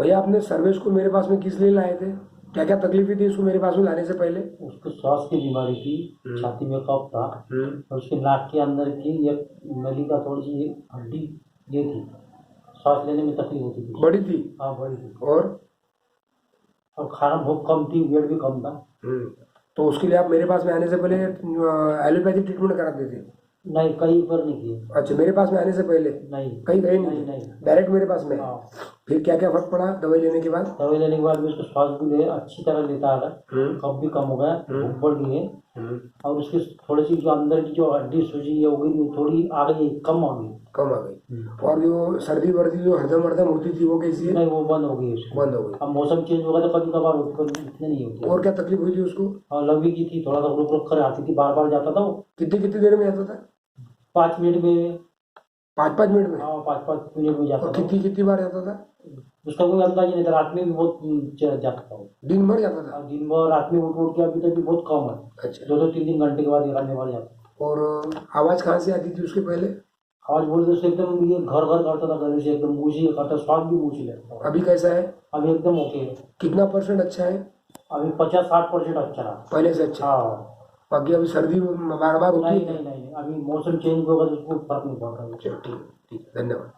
भैया आपने सर्वेश को मेरे पास में किस लिए लाए थे? क्या क्या तकलीफें थी उसको मेरे पास में लाने से पहले? उसको श्वास की बीमारी थी, छाती में कफ था और उसके नाक के अंदर की एक नली का थोड़ी सी हड्डी ये थी, सांस लेने में तकलीफ होती थी। बड़ी थी? हाँ बड़ी थी। और खाना बहुत कम थी, वेट भी कम था। तो उसके लिए आप मेरे पास में आने से पहले एलोपैथी ट्रीटमेंट कराते थे? नहीं, कहीं पर नहीं किए। अच्छा, मेरे पास में आने से पहले नहीं, कहीं गए नहीं? नहीं। डायरेक्ट मेरे पास में? हाँ। फिर क्या क्या फर्क पड़ा दवाई लेने के बाद? दवाई लेने के बाद भी उसको श्वास भी ले अच्छी तरह लेता है, कफ भी कम हो गया, भूख बढ़ गई है और उसकी थोड़ी सी जो अंदर की जो हड्डी सूजी है हो गई, वो थोड़ी आ गई, कम आ गई। और जो सर्दी वर्दी जो हरदम हरदम होती थी वो कैसी है? नहीं, वो बंद हो गई। बंद हो गई। अब मौसम चेंज होगा तो कभी कभार होती, कभी इतने नहीं होती। और क्या तकलीफ हुई थी उसको? और लंबी की थी, थोड़ा सा रुक रुक कर आती थी, बार बार जाता था वो। कितनी कितनी देर में आता था? 5 मिनट में। 5-5 मिनट में? हाँ, 5-5 मिनट में जाता और था। कितनी कितनी बार जाता था? उसका कोई अंदाज नहीं था, रात में भी बहुत जाता था वो। दिन भर जाता था? दिन भर, रात में उठ के, अभी तक भी बहुत कम है। अच्छा। 2-3 घंटे के बाद एक आने वाले जाता। और आवाज कहाँ से आती थी उसके पहले? आवाज बोलते उसको एकदम ये घर घर करता था, घर से एकदम मूझी करता, स्वाद भी मूझी लगता था। अभी कैसा है? अभी एकदम ओके है। कितना % अच्छा है? अभी 50-60% अच्छा रहा पहले से अच्छा? हाँ। बाकी अभी सर्दी बार बार होती है? नहीं, अभी मौसम चेंज होगा तो उसको फर्क नहीं पड़ रहा है। चलो ठीक है, धन्यवाद।